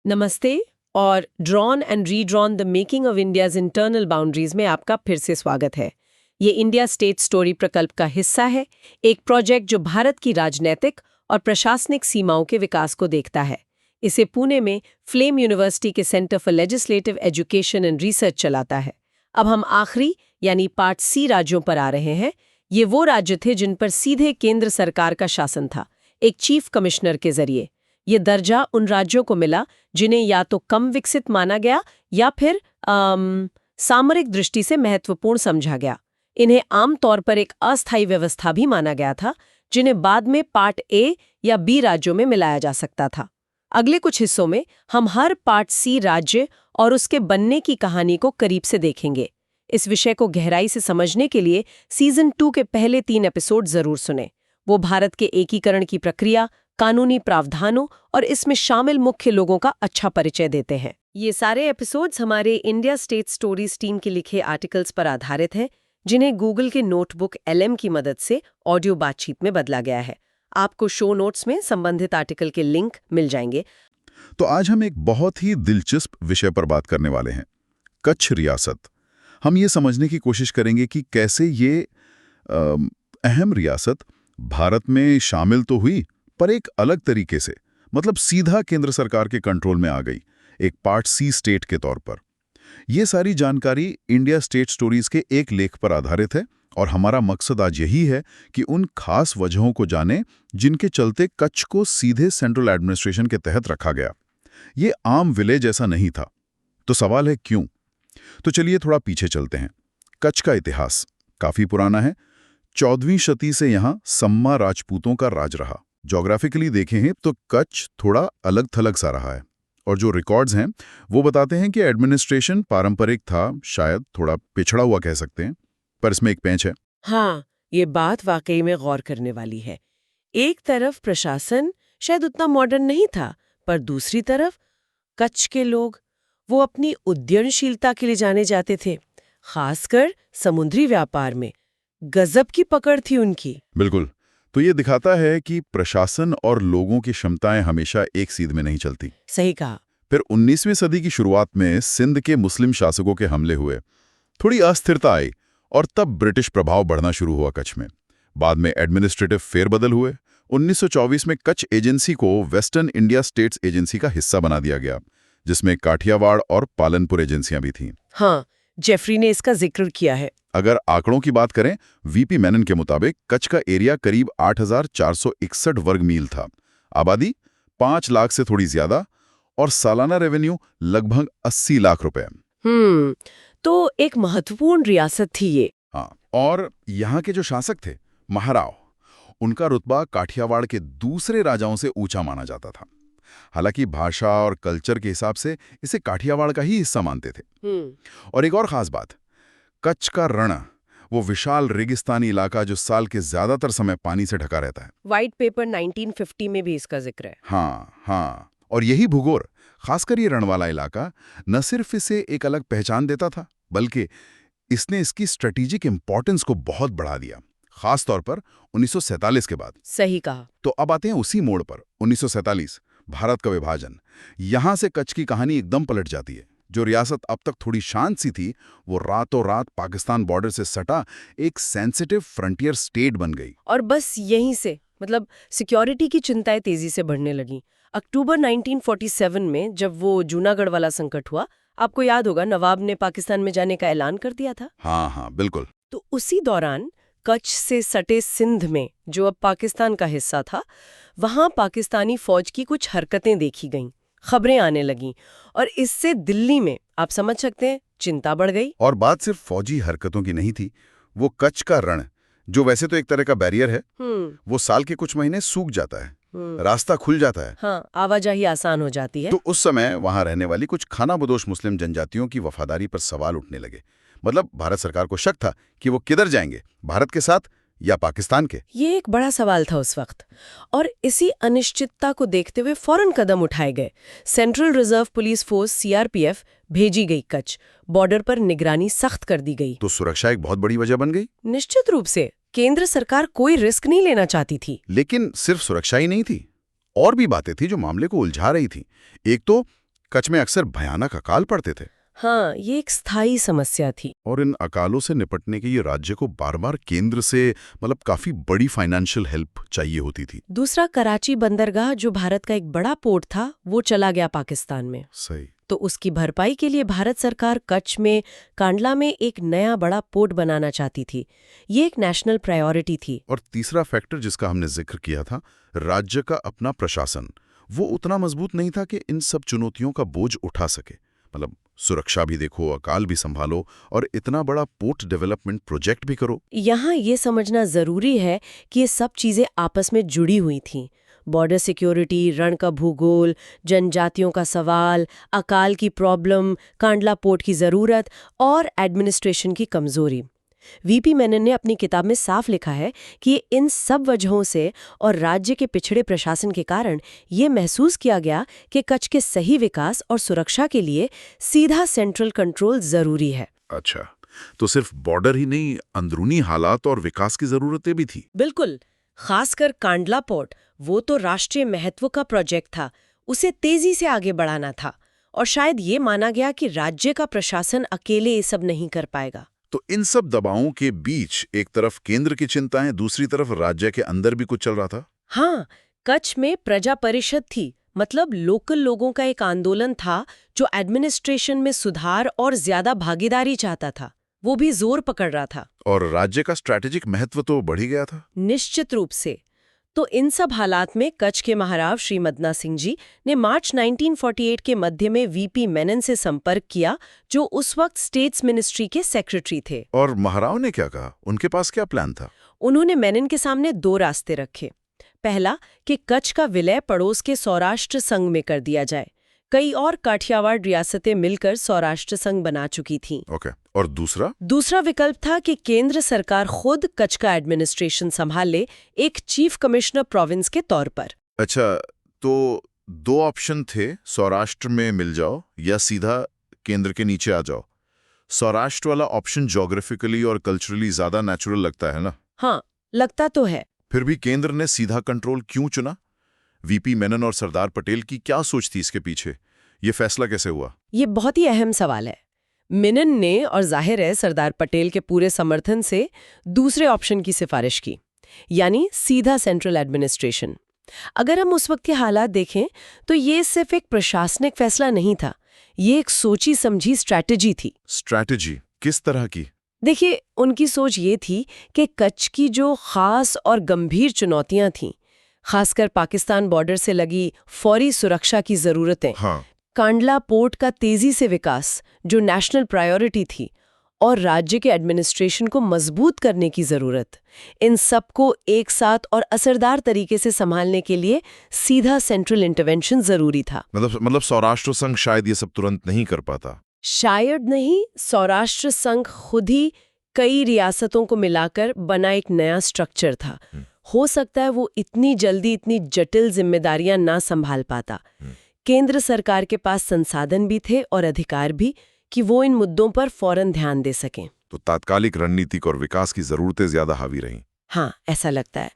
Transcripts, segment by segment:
नमस्ते और drawn and redrawn the making of India's internal boundaries में आपका फिर से स्वागत है। ये इंडिया स्टेट स्टोरी प्रकल्प का हिस्सा है, एक प्रोजेक्ट जो भारत की राजनीतिक और प्रशासनिक सीमाओं के विकास को देखता है। इसे पुणे में फ्लेम यूनिवर्सिटी के centre for legislative education and research चलाता है। अब हम आखिरी यानी पार्ट सी राज्यों पर आ रहे हैं। ये वो राज्य थे जिन पर सीधे केंद्र सरकार का शासन था, एक चीफ कमिश्नर के जरिए। ये दर्जा उन राज्यों को मिला जिन्हें या तो कम विकसित माना गया या फिर सामरिक दृष्टि से महत्वपूर्ण समझा गया। इन्हें आमतौर पर एक अस्थायी व्यवस्था भी माना गया था, जिन्हें बाद में पार्ट ए या बी राज्यों में मिलाया जा सकता था। अगले कुछ हिस्सों में हम हर पार्ट सी राज्य और उसके बनने की कहानी को करीब से देखेंगे। इस विषय को गहराई से समझने के लिए सीजन 2 के पहले 3 एपिसोड जरूर सुनें। वो भारत के एकीकरण की प्रक्रिया, कानूनी प्रावधानों और इसमें शामिल मुख्य लोगों का अच्छा परिचय देते हैं। ये सारे एपिसोड्स हमारे इंडिया स्टेट स्टोरीज टीम के लिखे आर्टिकल्स पर आधारित हैं, जिन्हें गूगल के नोटबुक LM की मदद से ऑडियो बातचीत में बदला गया है। आपको शो नोट्स में संबंधित आर्टिकल के लिंक मिल जाएंगे। तो आज हम एक बहुत ही दिलचस्प विषय पर बात करने वाले हैं, कच्छ रियासत। हम ये समझने की कोशिश करेंगे कि कैसे ये अहम रियासत भारत में शामिल तो हुई, पर एक अलग तरीके से, मतलब सीधा केंद्र सरकार के कंट्रोल में आ गई, एक पार्ट सी स्टेट के तौर पर। ये सारी जानकारी इंडिया स्टेट स्टोरीज के एक लेख पर आधारित है और हमारा मकसद आज यही है कि उन खास वजहों को जानें जिनके चलते कच्छ को सीधे सेंट्रल एडमिनिस्ट्रेशन के तहत रखा गया। ये आम विलेज जैसा नहीं था। तो सवाल है क्यों? तो चलिए थोड़ा पीछे चलते हैं। कच्छ का इतिहास काफी पुराना है। 14वीं शती से यहाँ सम्मा राजपूतों का राज रहा। ज्योग्राफिकली देखें हैं तो कच्छ थोड़ा अलग थलग सा रहा है, और जो रिकॉर्ड्स हैं वो बताते हैं कि एडमिनिस्ट्रेशन पारंपरिक था, शायद थोड़ा पिछड़ा हुआ कह सकते हैं, पर इसमें एक पेंच है। हाँ, ये बात वाकई में गौर करने वाली है। एक तरफ प्रशासन शायद उतना मॉडर्न नहीं था, पर दूसरी तरफ कच्छ के लोग, वो अपनी उद्यमशीलता के लिए जाने जाते थे, खासकर समुद्री व्यापार में। गजब की पकड़ थी उनकी। बिल्कुल। तो ये दिखाता है कि प्रशासन और लोगों की क्षमताएं हमेशा एक सीध में नहीं चलती। सही कहा। फिर 19वीं सदी की शुरुआत में सिंध के मुस्लिम शासकों के हमले हुए, थोड़ी अस्थिरता आई और तब ब्रिटिश प्रभाव बढ़ना शुरू हुआ कच्छ में। बाद में एडमिनिस्ट्रेटिव फेरबदल हुए। 1924 में कच्छ एजेंसी को वेस्टर्न इंडिया स्टेट्स एजेंसी का हिस्सा बना दिया गया, जिसमें काठियावाड़ और पालनपुर एजेंसियां भी थीं। हाँ, जेफरी ने इसका जिक्र किया है। अगर आंकड़ों की बात करें, वीपी मेनन के मुताबिक कच्छ का एरिया करीब 8,461 वर्ग मील था, आबादी 5 लाख से थोड़ी ज्यादा, और सालाना रेवेन्यू लगभग 80 लाख रुपए। तो एक महत्वपूर्ण रियासत थी ये। हाँ, और यहाँ के जो शासक थे, महाराव, उनका रुतबा काठियावाड़ के दूसरे राजाओं से ऊंचा माना जाता था। हालांकि भाषा और कल्चर के हिसाब से इसे काठियावाड़ का ही हिस्सा मानते थे। और एक और खास बात, कच्छ का रण, वो विशाल रेगिस्तानी इलाका जो साल के ज्यादातर समय पानी से ढका रहता है। व्हाइट पेपर 1950 में भी इसका जिक्र है। हाँ, और यही भूगोल, खासकर ये रण वाला इलाका, न सिर्फ इसे एक अलग पहचान देता था, बल्कि इसने इसकी स्ट्रेटेजिक इंपॉर्टेंस को बहुत बढ़ा दिया, खास तौर पर 1947 के बाद। सही कहा। तो अब आते हैं उसी मोड़ पर, 1947, भारत का विभाजन। यहां से कच्छ की कहानी एकदम पलट जाती है। जो रियासत अब तक थोड़ी शांत सी थी, वो रातों रात पाकिस्तान बॉर्डर से सटा एक सेंसिटिव फ्रंटियर स्टेट बन गई। और बस यहीं से मतलब सिक्योरिटी की चिंताएं तेजी से बढ़ने लगी। अक्टूबर 1947 में जब वो जूनागढ़ वाला संकट हुआ, आपको याद होगा, नवाब ने पाकिस्तान में जाने का ऐलान कर दिया था। हाँ, बिल्कुल। तो उसी दौरान कच्छ से सटे सिंध में, जो अब पाकिस्तान का हिस्सा था, वहां पाकिस्तानी फौज की कुछ हरकतें देखी गईं, खबरें आने लगीं, और इससे दिल्ली में, आप समझ सकते हैं, चिंता बढ़ गई। और बात सिर्फ फौजी हरकतों की नहीं थी। वो कच्छ का रण, जो वैसे तो एक तरह का बैरियर है, वो साल के कुछ महीने सूख जाता है, रास्ता खुल जाता है। हाँ, आवाजाही आसान हो जाती है। तो उस समय वहां रहने वाली कुछ खानाबदोश मुस्लिम जनजातियों की वफादारी पर सवाल उठने लगे। मतलब भारत सरकार को शक था कि वो किधर जाएंगे, भारत के साथ या पाकिस्तान के। ये एक बड़ा सवाल था उस वक्त, और इसी अनिश्चितता को देखते हुए फौरन कदम उठाए गए। Central reserve police force CRPF भेजी गई कच्छ, बॉर्डर पर निगरानी सख्त कर दी गई। तो सुरक्षा एक बहुत बड़ी वजह बन गई। निश्चित रूप से केंद्र सरकार कोई रिस्क नहीं लेना चाहती थी। लेकिन सिर्फ सुरक्षा ही नहीं थी, और भी बातें थी जो मामले को उलझा रही थी। एक तो कच्छ में अक्सर भयानक अकाल पड़ते थे हाँ, ये एक स्थायी समस्या थी। और इन अकालों से निपटने के लिए राज्य को बार बार केंद्र से काफी बड़ी फाइनेंशियल हेल्प चाहिए होती थी। दूसरा, कराची बंदरगाह जो भारत का एक बड़ा पोर्ट था, वो चला गया पाकिस्तान में। सही। तो उसकी भरपाई के लिए भारत सरकार कच्छ में, कांडला में एक नया बड़ा पोर्ट बनाना चाहती थी। ये एक नेशनल प्रायोरिटी थी। और तीसरा फैक्टर जिसका हमने जिक्र किया था, राज्य का अपना प्रशासन, वो उतना मजबूत नहीं था कि इन सब चुनौतियों का बोझ उठा सके। सुरक्षा भी देखो, अकाल भी संभालो और इतना बड़ा पोर्ट डेवलपमेंट प्रोजेक्ट भी करो। यहाँ ये समझना जरूरी है कि ये सब चीजें आपस में जुड़ी हुई थीं। बॉर्डर सिक्योरिटी, रण का भूगोल, जनजातियों का सवाल, अकाल की प्रॉब्लम, कांडला पोर्ट की जरूरत और एडमिनिस्ट्रेशन की कमजोरी। वीपी मेनन ने अपनी किताब में साफ लिखा है कि इन सब वजहों से और राज्य के पिछड़े प्रशासन के कारण ये महसूस किया गया कि कच्छ के सही विकास और सुरक्षा के लिए सीधा सेंट्रल कंट्रोल जरूरी है। अच्छा, तो सिर्फ बॉर्डर ही नहीं, अंदरूनी हालात और विकास की जरूरतें भी थी। बिल्कुल। खासकर कांडला पोर्ट, वो तो राष्ट्रीय महत्व का प्रोजेक्ट था, उसे तेजी से आगे बढ़ाना था। और शायद ये माना गया कि राज्य का प्रशासन अकेले ये सब नहीं कर पाएगा। तो इन सब दबावों के बीच एक तरफ केंद्र की चिंताएं, दूसरी तरफ राज्य के अंदर भी कुछ चल रहा था। हाँ, कच्छ में प्रजा परिषद थी, मतलब लोकल लोगों का एक आंदोलन था जो एडमिनिस्ट्रेशन में सुधार और ज्यादा भागीदारी चाहता था। वो भी जोर पकड़ रहा था। और राज्य का स्ट्रैटेजिक महत्व तो बढ़ ही गया था। निश्चित रूप से। तो इन सब हालात में कच्छ के महाराव श्री मदना सिंह जी ने मार्च 1948 के मध्य में वीपी मेनन से संपर्क किया, जो उस वक्त स्टेट्स मिनिस्ट्री के सेक्रेटरी थे। और महाराव ने क्या कहा? उनके पास क्या प्लान था? उन्होंने मेनन के सामने दो रास्ते रखे। पहला, कि कच्छ का विलय पड़ोस के सौराष्ट्र संघ में कर दिया जाए। कई और काठियावाड़ रियासतें मिलकर सौराष्ट्र संघ बना चुकी थीं। ओके। और दूसरा विकल्प था कि केंद्र सरकार खुद कच्छ का एडमिनिस्ट्रेशन संभाल ले, एक चीफ कमिश्नर प्रोविंस के तौर पर। अच्छा, तो दो ऑप्शन थे, सौराष्ट्र में मिल जाओ या सीधा केंद्र के नीचे आ जाओ। सौराष्ट्र वाला ऑप्शन ज्योग्राफिकली और कल्चरली ज्यादा नेचुरल लगता है ना? हाँ, लगता तो है। फिर भी केंद्र ने सीधा कंट्रोल क्यों चुना? वीपी मेनन और सरदार पटेल की क्या सोच थी इसके पीछे? ये फैसला कैसे हुआ? ये बहुत ही अहम सवाल है। मेनन ने, और जाहिर है सरदार पटेल के पूरे समर्थन से, दूसरे ऑप्शन की सिफारिश की, यानी सीधा सेंट्रल एडमिनिस्ट्रेशन। अगर हम उस वक्त के हालात देखें तो ये सिर्फ एक प्रशासनिक फैसला नहीं था, ये एक सोची समझी स्ट्रैटेजी थी। स्ट्रैटेजी किस तरह की? देखिए, उनकी सोच ये थी कि कच्छ की जो खास और गंभीर चुनौतियां थीं, खासकर पाकिस्तान बॉर्डर से लगी फौरी सुरक्षा की जरूरतें, हाँ। कांडला पोर्ट का तेजी से विकास जो नेशनल प्रायोरिटी थी, और राज्य के एडमिनिस्ट्रेशन को मजबूत करने की जरूरत, इन सबको एक साथ और असरदार तरीके से संभालने के लिए सीधा सेंट्रल इंटरवेंशन जरूरी था। मतलब सौराष्ट्र संघ शायद ये सब तुरंत नहीं कर पाता। शायद नहीं, सौराष्ट्र संघ खुद ही कई रियासतों को मिलाकर बना एक नया स्ट्रक्चर था। हो सकता है वो इतनी जल्दी इतनी जटिल जिम्मेदारियां ना संभाल पाता। केंद्र सरकार के पास संसाधन भी थे और अधिकार भी कि वो इन मुद्दों पर फौरन ध्यान दे सकें। तो तात्कालिक रणनीतिक और विकास की जरूरतें ज्यादा हावी रहीं। हाँ, ऐसा लगता है।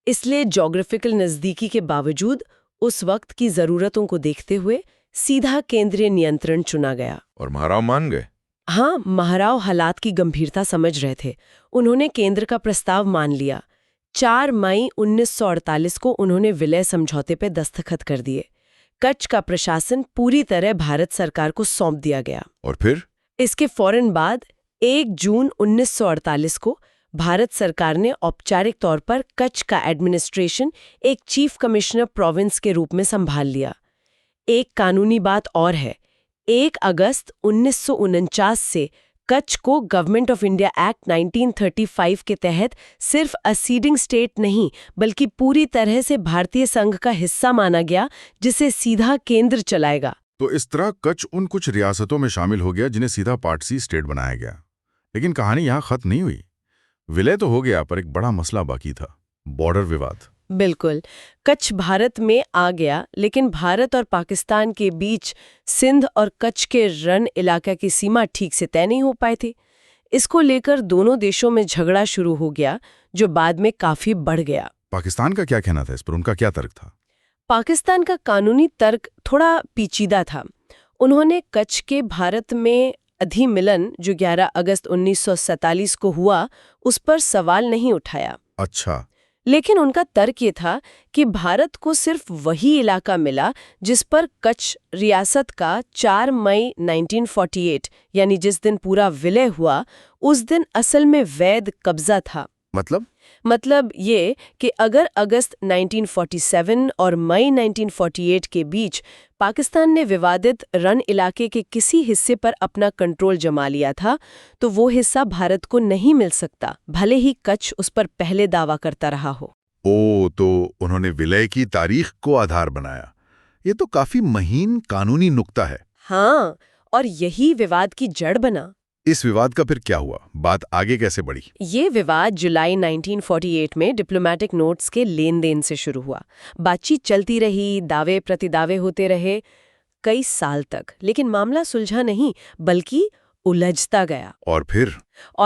इसलिए ज्योग्राफिकल नजदीकी के बावजूद उस वक्त की जरूरतों को देखते हुए सीधा केंद्रीय नियंत्रण चुना गया। और महाराव मान गए? हाँ, महाराव हालात की गंभीरता समझ रहे थे। उन्होंने केंद्र का प्रस्ताव मान लिया। 4 मई 1948 को उन्होंने विलय समझौते पर दस्तखत कर दिए। कच्छ का प्रशासन पूरी तरह भारत सरकार को सौंप दिया गया। और फिर इसके फौरन बाद 1 जून 1948 को भारत सरकार ने औपचारिक तौर पर कच्छ का एडमिनिस्ट्रेशन एक चीफ कमिश्नर प्रोविंस के रूप में संभाल लिया। एक कानूनी बात और है, 1 अगस्त 1949 से कच्छ को गवर्नमेंट ऑफ इंडिया एक्ट 1935 के तहत सिर्फ असीडिंग स्टेट नहीं बल्कि पूरी तरह से भारतीय संघ का हिस्सा माना गया, जिसे सीधा केंद्र चलाएगा। तो इस तरह कच्छ उन कुछ रियासतों में शामिल हो गया जिन्हें सीधा पार्टसी स्टेट बनाया गया। लेकिन कहानी यहाँ खत्म नहीं हुई। विलय तो हो गया, पर एक बड़ा मसला बाकी था, बॉर्डर विवाद। बिल्कुल, कच्छ भारत में आ गया, लेकिन भारत और पाकिस्तान के बीच सिंध और कच्छ के रण इलाका की सीमा ठीक से तय नहीं हो पाई थी। इसको लेकर दोनों देशों में झगड़ा शुरू हो गया, जो बाद में काफी बढ़ गया। पाकिस्तान का क्या कहना था इस पर? उनका क्या तर्क था? पाकिस्तान का कानूनी तर्क थोड़ा पेचीदा था। उन्होंने कच्छ के भारत में अधिमिलन जो 11 अगस्त 1947 को हुआ, उस पर सवाल नहीं उठाया। अच्छा। लेकिन उनका तर्क ये था कि भारत को सिर्फ वही इलाका मिला जिस पर कच्छ रियासत का 4 मई 1948 यानी जिस दिन पूरा विलय हुआ, उस दिन असल में वैध कब्जा था। मतलब ये कि अगर अगस्त 1947 और मई 1948 के बीच पाकिस्तान ने विवादित रण इलाके के किसी हिस्से पर अपना कंट्रोल जमा लिया था, तो वो हिस्सा भारत को नहीं मिल सकता, भले ही कच्छ उस पर पहले दावा करता रहा हो। तो उन्होंने विलय की तारीख को आधार बनाया। ये तो काफी महीन कानूनी नुक्ता है। हाँ, और यही विवाद की जड़ बना। इस विवाद का फिर क्या हुआ? बात आगे कैसे बढ़ी? ये विवाद जुलाई 1948 में डिप्लोमेटिक नोट्स के लेन देन से शुरू हुआ। बातचीत चलती रही, दावे प्रतिदावे होते रहे कई साल तक, लेकिन मामला सुलझा नहीं बल्कि उलझता गया। और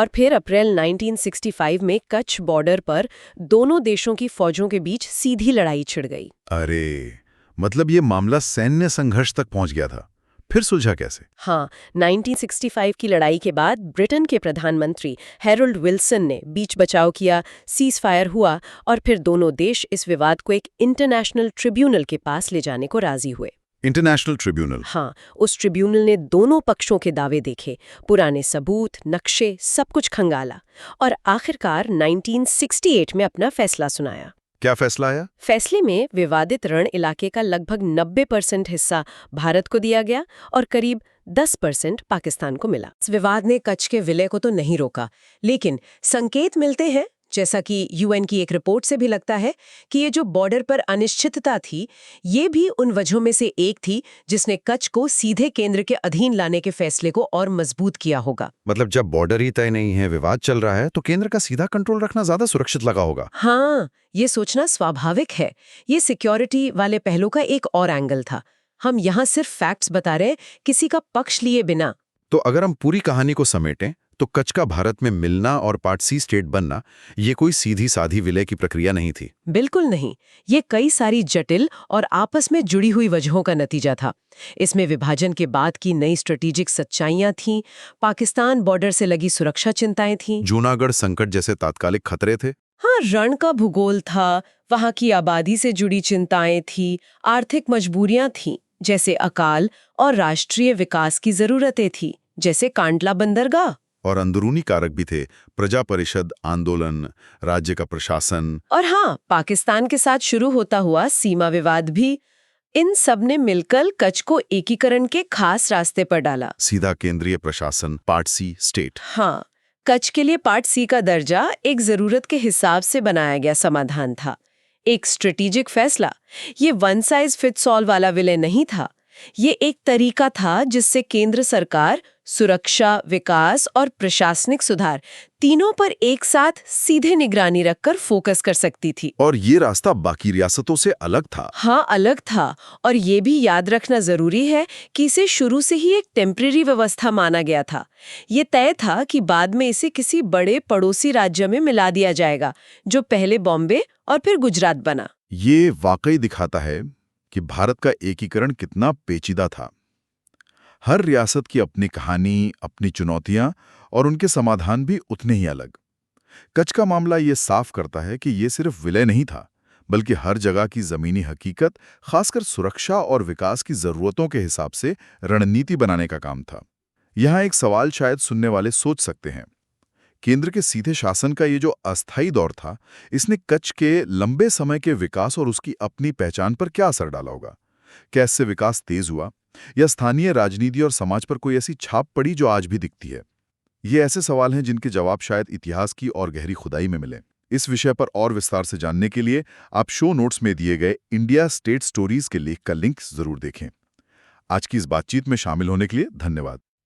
फिर अप्रैल 1965 में कच्छ बॉर्डर पर दोनों देशों की फौजों के बीच सीधी लड़ाई छिड़ गई। अरे, मतलब ये मामला सैन्य संघर्ष तक पहुंच गया था। फिर सुलझा कैसे? हाँ, 1965 की लड़ाई के बाद ब्रिटेन के प्रधानमंत्री हैरोल्ड विल्सन ने बीच बचाव किया, सीज फायर हुआ और फिर दोनों देश इस विवाद को एक इंटरनेशनल ट्रिब्यूनल के पास ले जाने को राजी हुए। International tribunal? हाँ, उस ट्रिब्यूनल ने दोनों पक्षों के दावे देखे, पुराने सबूत, नक्शे, सब कुछ खंगाला और आखिरकार 1968 में अपना फैसला सुनाया। क्या फैसला आया? फैसले में विवादित रण इलाके का लगभग 90% हिस्सा भारत को दिया गया और करीब 10% पाकिस्तान को मिला। इस विवाद ने कच्छ के विलय को तो नहीं रोका, लेकिन संकेत मिलते हैं, जैसा कि यूएन की एक रिपोर्ट से भी लगता है कि ये जो बॉर्डर पर अनिश्चितता थी, ये भी उन वजहों में से एक थी जिसने कच्छ को सीधे केंद्र के अधीन लाने के फैसले को और मजबूत किया होगा। मतलब जब बॉर्डर ही तय नहीं है, विवाद चल रहा है, तो केंद्र का सीधा कंट्रोल रखना ज्यादा सुरक्षित लगा होगा। हाँ, ये सोचना स्वाभाविक है। ये सिक्योरिटी वाले पहलू का एक और एंगल था। हम यहाँ सिर्फ फैक्ट्स बता रहे, किसी का पक्ष लिए बिना। तो अगर हम पूरी कहानी को समेटें, तो कच्छ का भारत में मिलना और पार्ट सी स्टेट बनना ये कोई सीधी साधी विलय की प्रक्रिया नहीं थी। बिल्कुल नहीं, ये कई सारी जटिल और आपस में जुड़ी हुई वजहों का नतीजा था। इसमें विभाजन के बाद की नई स्ट्रेटेजिक सच्चाइयां थीं, पाकिस्तान बॉर्डर से लगी सुरक्षा चिंताएं थीं, जूनागढ़ संकट जैसे तात्कालिक खतरे थे। हाँ, रण का भूगोल था, वहां की आबादी से जुड़ी चिंताएं थी, आर्थिक मजबूरियां थीं जैसे अकाल और राष्ट्रीय विकास की जरूरतें थी जैसे कांडला बंदरगाह, और अंदरूनी कारक भी थे, प्रजा परिषद आंदोलन, राज्य का प्रशासन, और हाँ, पाकिस्तान के साथ शुरू होता हुआ सीमा विवाद भी। इन सब ने मिलकर कच्छ को एकीकरण के खास रास्ते पर डाला। सीधा केंद्रीय प्रशासन, पार्ट सी स्टेट। हाँ, कच्छ के लिए पार्ट सी का दर्जा एक जरूरत के हिसाब से बनाया गया समाधान था, एक स्ट्रेटेजिक फैसला। ये वन साइज फिट्स ऑल वाला विलय नहीं था। ये एक तरीका था जिससे केंद्र सरकार सुरक्षा, विकास और प्रशासनिक सुधार तीनों पर एक साथ सीधे निगरानी रखकर फोकस कर सकती थी। और ये रास्ता बाकी रियासतों से अलग था। हाँ, अलग था। और ये भी याद रखना जरूरी है कि इसे शुरू से ही एक टेम्परेरी व्यवस्था माना गया था। ये तय था कि बाद में इसे किसी बड़े पड़ोसी राज्य में मिला दिया जाएगा, जो पहले बॉम्बे और फिर गुजरात बना। ये वाकई दिखाता है कि भारत का एकीकरण कितना पेचीदा था। हर रियासत की अपनी कहानी, अपनी चुनौतियां और उनके समाधान भी उतने ही अलग। कच्छ का मामला ये साफ करता है कि ये सिर्फ विलय नहीं था, बल्कि हर जगह की जमीनी हकीकत, खासकर सुरक्षा और विकास की जरूरतों के हिसाब से रणनीति बनाने का काम था। यहाँ एक सवाल शायद सुनने वाले सोच सकते हैं, केंद्र के सीधे शासन का ये जो अस्थायी दौर था, इसने कच्छ के लंबे समय के विकास और उसकी अपनी पहचान पर क्या असर डाला होगा? क्या इससे विकास तेज हुआ, या स्थानीय राजनीति और समाज पर कोई ऐसी छाप पड़ी जो आज भी दिखती है? ये ऐसे सवाल हैं जिनके जवाब शायद इतिहास की और गहरी खुदाई में मिले। इस विषय पर और विस्तार से जानने के लिए आप शो नोट्स में दिए गए इंडिया स्टेट स्टोरीज के लेख का लिंक जरूर देखें। आज की इस बातचीत में शामिल होने के लिए धन्यवाद।